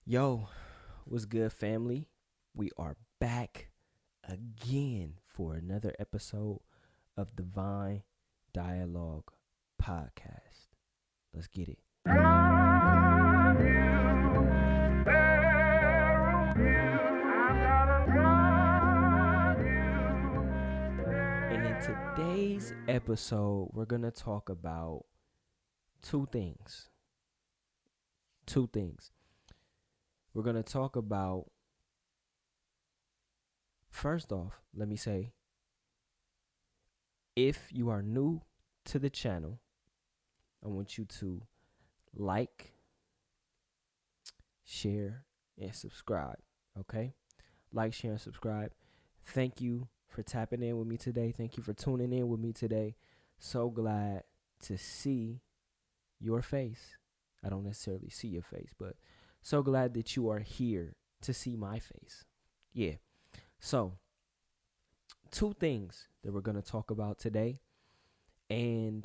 Yo, what's good, family? We are back again for another episode of Divine Dialogue Podcast. Let's get it. And in today's episode, we're going to talk about two things. Two things. We're going to talk about, first off, let me say, if you are new to the channel, I want you to like, share, and subscribe. Okay? Like, share, and subscribe. Thank you for tapping in with me today. Thank you for tuning in with me today. So glad to see your face. I don't necessarily see your face, but so glad that you are here to see my face. Yeah. So, two things that we're going to talk about today. And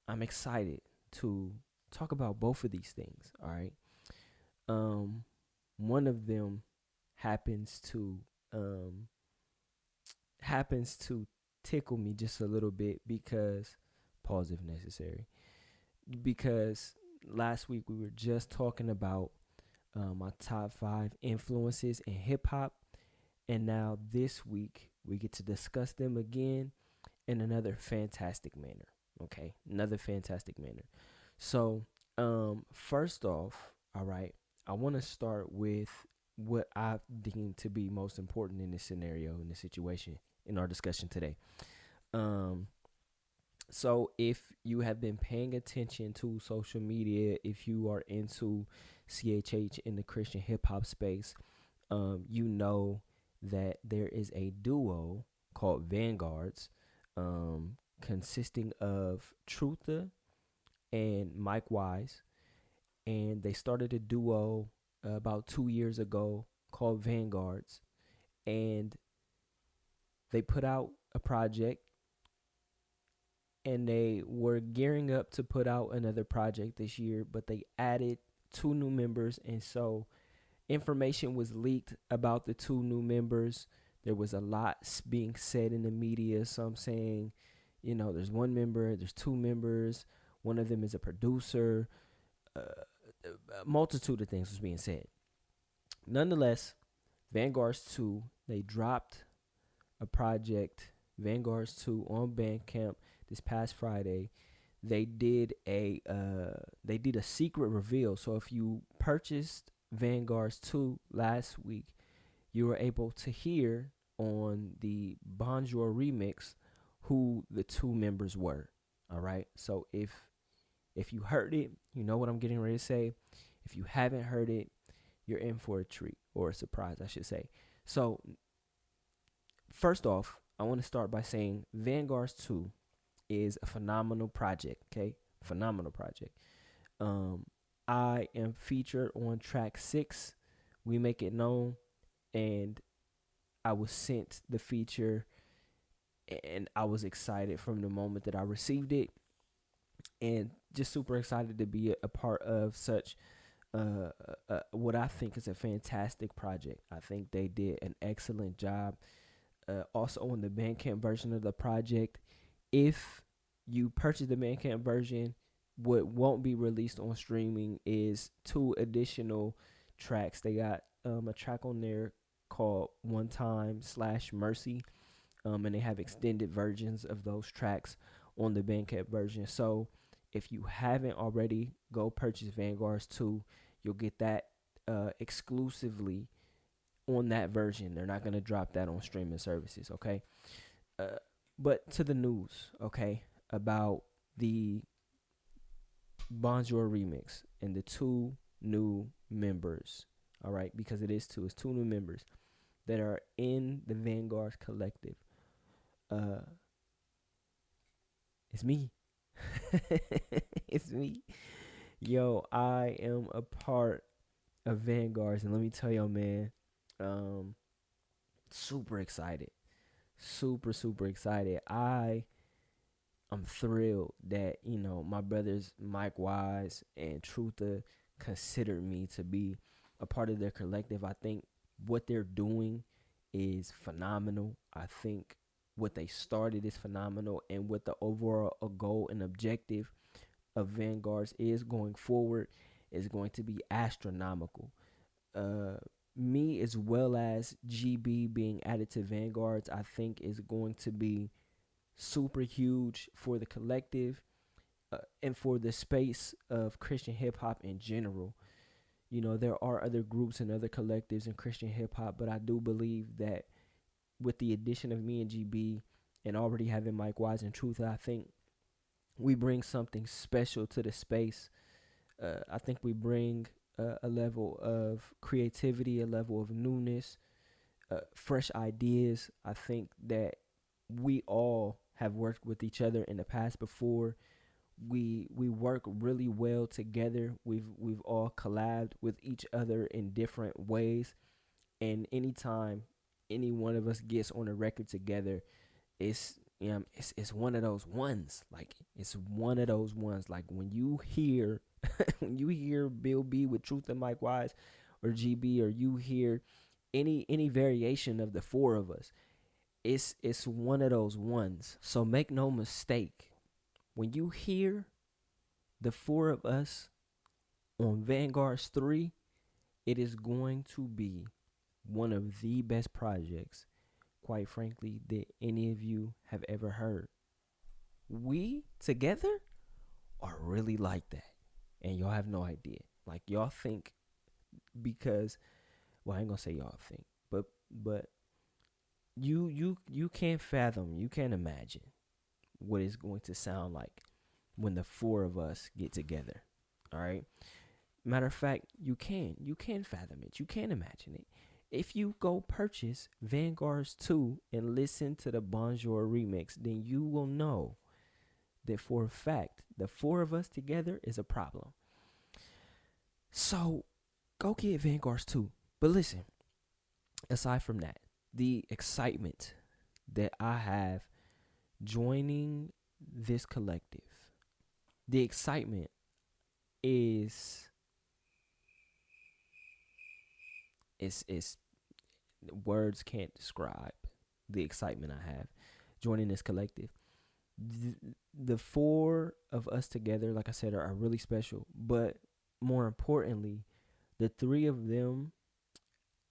I'm excited to talk about both of these things. All right. One of them happens to um tickle me just a little bit because, pause if necessary, because last week we were just talking about my top 5 influences in hip hop, and now this week we get to discuss them again in another fantastic manner. Okay, another fantastic manner. So, first off, all right, I want to start with what I deem to be most important in this scenario, in this situation, in our discussion today. Um, so if you have been paying attention to social media, if you are into CHH in the Christian hip hop space, you know that there is a duo called Vanguards, consisting of Truther and Mike Wise, and they started a duo about 2 years ago called Vanguards, and they put out a project, and they were gearing up to put out another project this year, but they added two new members, and so information was leaked about the two new members. There was a lot being said in the media, some saying, there's one member, there's two members, one of them is a producer. A multitude of things was being said. Nonetheless, Vanguards 2, they dropped a project, Vanguards 2, on Bandcamp this past Friday. They did a secret reveal. So if you purchased Vanguards 2 last week, you were able to hear on the Bonjour remix who the two members were. All right. So if you heard it, you know what I'm getting ready to say. If you haven't heard it, you're in for a treat, or a surprise, I should say. So, first off, I want to start by saying Vanguards 2 is a phenomenal project, okay? Phenomenal project. I am featured on track 6, We Make It Known, and I was sent the feature, and I was excited from the moment that I received it, and just super excited to be a part of such what I think is a fantastic project. I think they did an excellent job. Also on the Bandcamp version of the project, if you purchase the Bandcamp version, what won't be released on streaming is 2 additional tracks. They got a track on there called One Time/Mercy, and they have extended versions of those tracks on the Bandcamp version. So if you haven't already, go purchase Vanguards 2. You'll get that exclusively on that version. They're not going to drop that on streaming services, okay? But to the news, okay, about the Bonjour remix and the 2 new members, all right? Because it's 2 new members that are in the Vanguard collective. It's me. It's me. Yo, I am a part of Vanguards, and let me tell y'all, man, super excited. Super excited. I'm thrilled that, my brothers Mike Wise and Truther considered me to be a part of their collective. I think what they're doing is phenomenal. I think what they started is phenomenal, and what the overall goal and objective of Vanguards is going forward is going to be astronomical. Uh, Me as well as GB being added to Vanguards, I think is going to be super huge for the collective, and for the space of Christian hip hop in general. You know, there are other groups and other collectives in Christian hip hop, but I do believe that with the addition of me and GB and already having Mike Wise and Truth, I think we bring something special to the space. I think we bring a level of creativity, a level of newness, fresh ideas. I think that we all have worked with each other in the past before. We work really well together. We've all collabed with each other in different ways, and anytime any one of us gets on a record together, it's it's one of those ones. Like it's one of those ones. Like when you hear when you hear Bill B with Truth and Mike Wise, or GB, or you hear any variation of the four of us, it's one of those ones. So make no mistake, when you hear the four of us on Vanguards 3, it is going to be one of the best projects, quite frankly, that any of you have ever heard. We together are really like that. And y'all have no idea. Like y'all think because, well, I ain't gonna say y'all think, but you can't fathom, you can't imagine what it's going to sound like when the four of us get together. All right. Matter of fact, you can fathom it. You can imagine it. If you go purchase Vanguards 2 and listen to the Bonjour remix, then you will know that for a fact the four of us together is a problem. So go get Vanguards 2. But listen, aside from that, the excitement that I have joining this collective, the excitement is words can't describe the excitement I have joining this collective. The four of us together, like I said, are really special. But more importantly, the three of them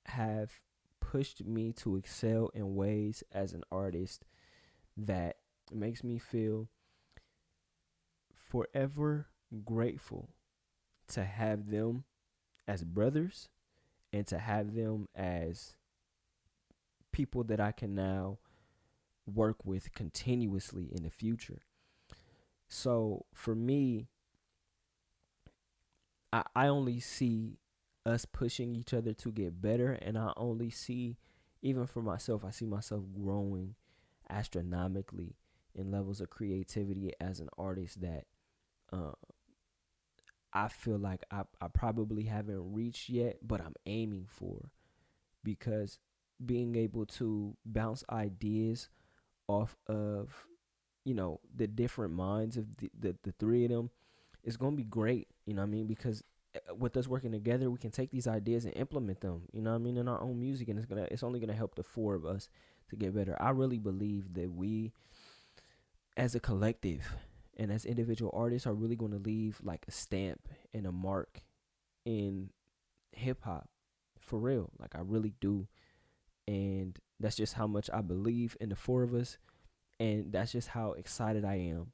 have pushed me to excel in ways as an artist that makes me feel forever grateful to have them as brothers and to have them as people that I can now work with continuously in the future. So for me, I only see us pushing each other to get better, and I only see, even for myself, I see myself growing astronomically in levels of creativity as an artist that uh, I feel like I probably haven't reached yet, but I'm aiming for, because being able to bounce ideas off of, you know, the different minds of the three of them is going to be great, you know what I mean? Because with us working together, we can take these ideas and implement them, you know what I mean, in our own music, and it's only going to help the four of us to get better. I really believe that we as a collective and as individual artists are really going to leave like a stamp and a mark in hip hop, for real. Like I really do. And that's just how much I believe in the four of us, and that's just how excited I am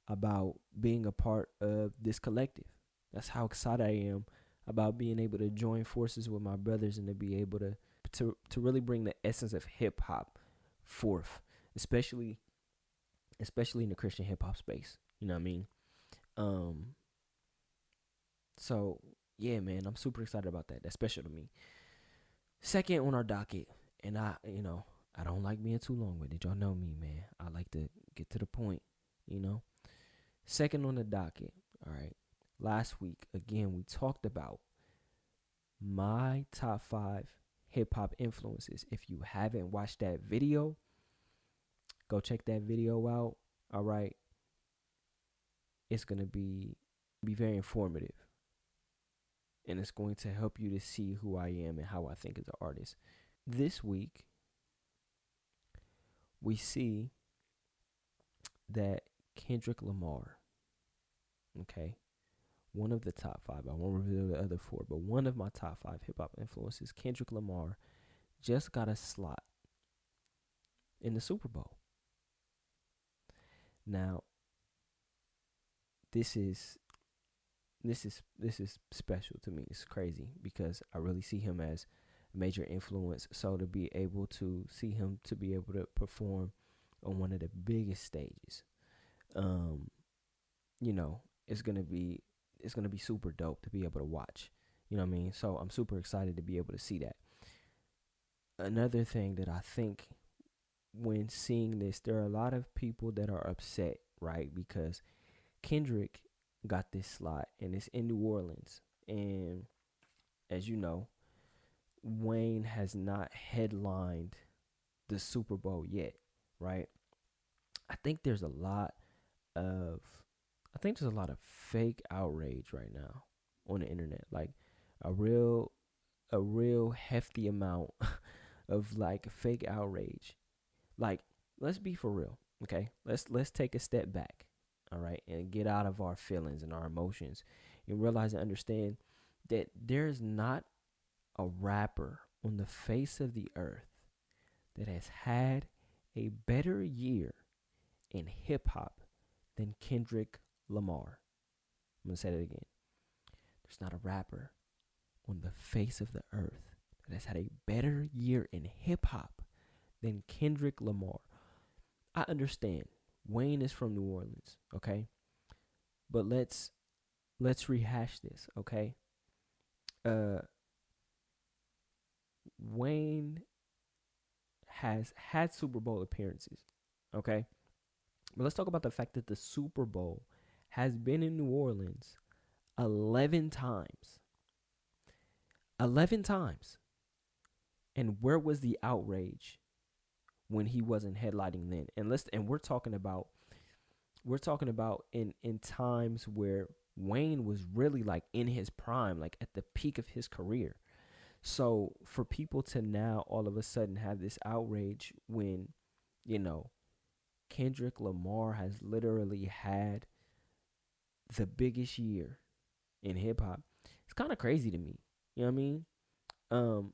about being a part of this collective. That's how excited I am about being able to join forces with my brothers and to be able to really bring the essence of hip hop forth, especially in the Christian hip hop space. You know what I mean? Um so yeah, man, I'm super excited about that. That's special to me. Second on our docket, and I don't like being too long with it. Y'all know me, man. I like to get to the point, you know. Second on the docket, all right. Last week, again, we talked about my top 5 hip hop influences. If you haven't watched that video, go check that video out. All right. It's going to be very informative. and it's going to help you to see who I am and how I think as an artist. This week, we see that Kendrick Lamar, okay, one of the top five, I won't reveal the other four, but one of my top five hip hop influences, Kendrick Lamar, just got a slot in the Super Bowl. Now, this is special to me. It's crazy because I really see him as a major influence. So to be able to see him to be able to perform on one of the biggest stages, you know, it's gonna be super dope to be able to watch. You know what I mean? So I'm super excited to be able to see that. Another thing that I think when seeing this, there are a lot of people that are upset, right? Because Kendrick got this slot and it's in New Orleans. And as you know, Wayne has not headlined the Super Bowl yet, right? I think there's a lot of fake outrage right now on the internet. Like a real hefty amount of like fake outrage. Like, let's be for real, okay? Let's take a step back, all right, and get out of our feelings and our emotions and realize and understand that there's not a rapper on the face of the earth that has had a better year in hip hop than Kendrick Lamar. I'm going to say that again. There's not a rapper on the face of the earth that has had a better year in hip hop than Kendrick Lamar. I understand Wayne is from New Orleans, okay? But let's rehash this, okay? Wayne has had Super Bowl appearances, okay? But let's talk about the fact that the Super Bowl has been in New Orleans 11 times. 11 times. And where was the outrage when he wasn't headlining then? And we're talking about in times where Wayne was really like in his prime, like at the peak of his career. So for people to now all of a sudden have this outrage when, you know, Kendrick Lamar has literally had the biggest year in hip hop, it's kind of crazy to me. You know what I mean? Um,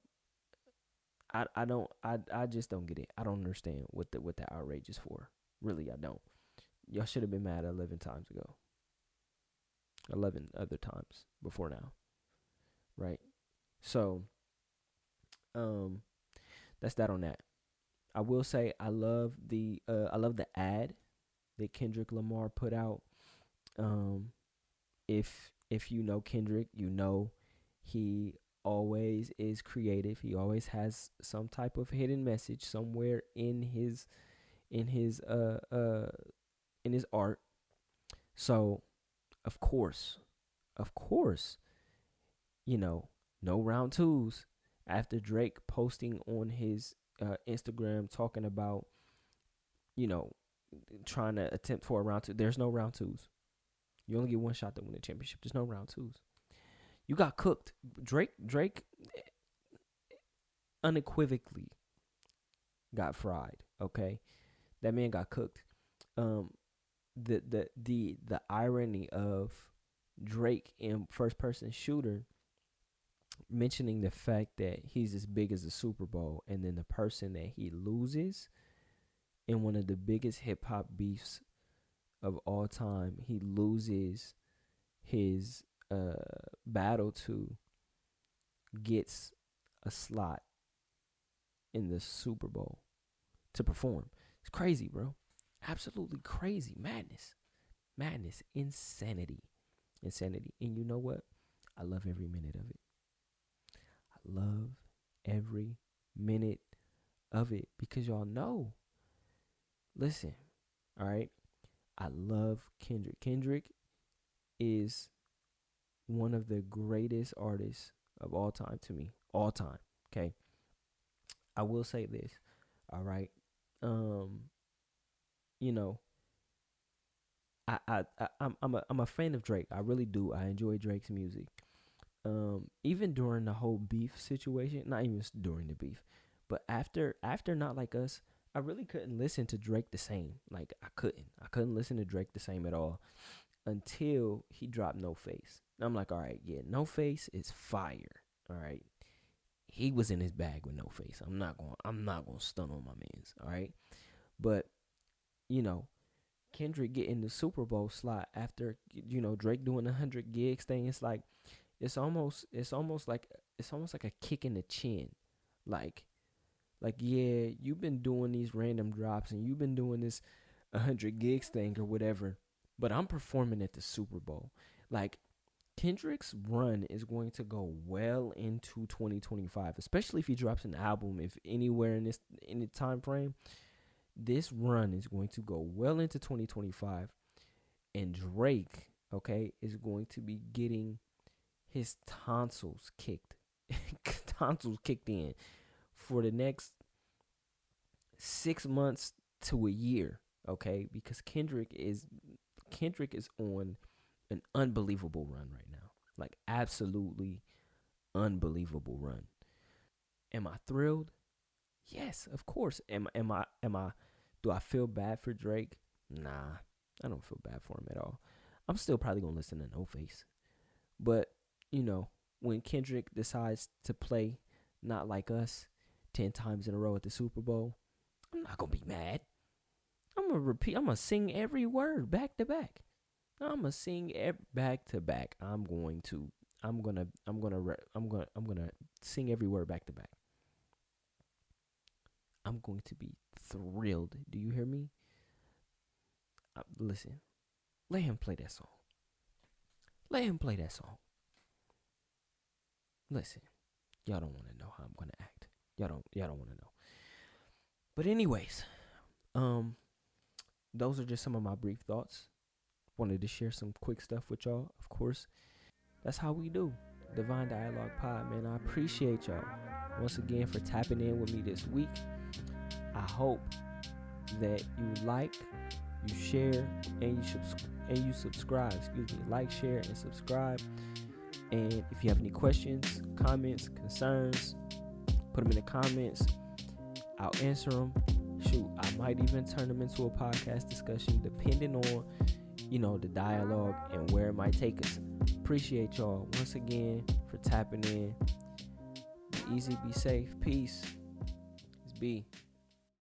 I just don't get it. I don't understand what the outrage is for. Really, I don't. Y'all should have been mad 11 times ago. 11 other times before now. Right? So, that's that on that. I will say I love the ad that Kendrick Lamar put out. If you know Kendrick, you know he always is creative. He always has some type of hidden message somewhere in his in his art. So, of course, you know, no round twos after Drake posting on his Instagram talking about, you know, trying to attempt for a round two. There's no round twos. You only get one shot to win the championship. There's no round twos. You got cooked. Drake unequivocally got fried. Okay, that man got cooked. The irony of Drake in first person shooter mentioning the fact that he's as big as the Super Bowl, and then the person that he loses in one of the biggest hip hop beefs of all time, he loses his battle to, gets a slot in the Super Bowl to perform. It's crazy, bro. Absolutely crazy. Madness. Insanity. And you know what? I love every minute of it. I love every minute of it because y'all know. Listen, all right? I love Kendrick. Kendrick is one of the greatest artists of all time to me. All time. Okay. I will say this. All right. You know, I'm a fan of Drake. I really do. I enjoy Drake's music. Even during the whole beef situation, not even during the beef, but after Not Like Us, I really couldn't listen to Drake the same. Like I couldn't listen to Drake the same at all until he dropped No Face. And I'm like, all right, yeah, No Face is fire. All right, he was in his bag with No Face. I'm not gonna stun on my man's. All right, but you know, Kendrick getting the Super Bowl slot after Drake doing 100 gigs thing. It's almost like a kick in the chin, like yeah, you've been doing these random drops and you've been doing this 100 gigs thing or whatever, but I'm performing at the Super Bowl. Like Kendrick's run is going to go well into 2025, especially if he drops an album. If anywhere in the time frame, this run is going to go well into 2025, and Drake, okay, is going to be getting his tonsils kicked, tonsils kicked in for the next 6 months to a year, okay, because Kendrick is on an unbelievable run right now, like absolutely unbelievable run. Am I thrilled? Yes, of course. Am I do I feel bad for Drake? Nah, I don't feel bad for him at all. I'm still probably gonna listen to No Face. But, you know, when Kendrick decides to play Not Like Us 10 times in a row at the Super Bowl, I'm not gonna be mad. I'm gonna sing every word back to back. I'm gonna sing back to back. I'm gonna sing every word back to back. I'm going to be thrilled. Do you hear me? Listen, let him play that song. Let him play that song. Listen, y'all don't want to know how I'm gonna act. Y'all don't want to know. But anyways, um, those are just some of my brief thoughts. Wanted to share some quick stuff with y'all. Of course, that's how we do. Divine Dialogue Pod, man. I appreciate y'all once again for tapping in with me this week. I hope that you like, you share, and you subscribe. Excuse me, like, share, and subscribe. And if you have any questions, comments, concerns, put them in the comments. I'll answer them. Shoot, I might even turn them into a podcast discussion, depending on the dialogue and where it might take us. Appreciate y'all once again for tapping in. Be easy, be safe, peace. It's B.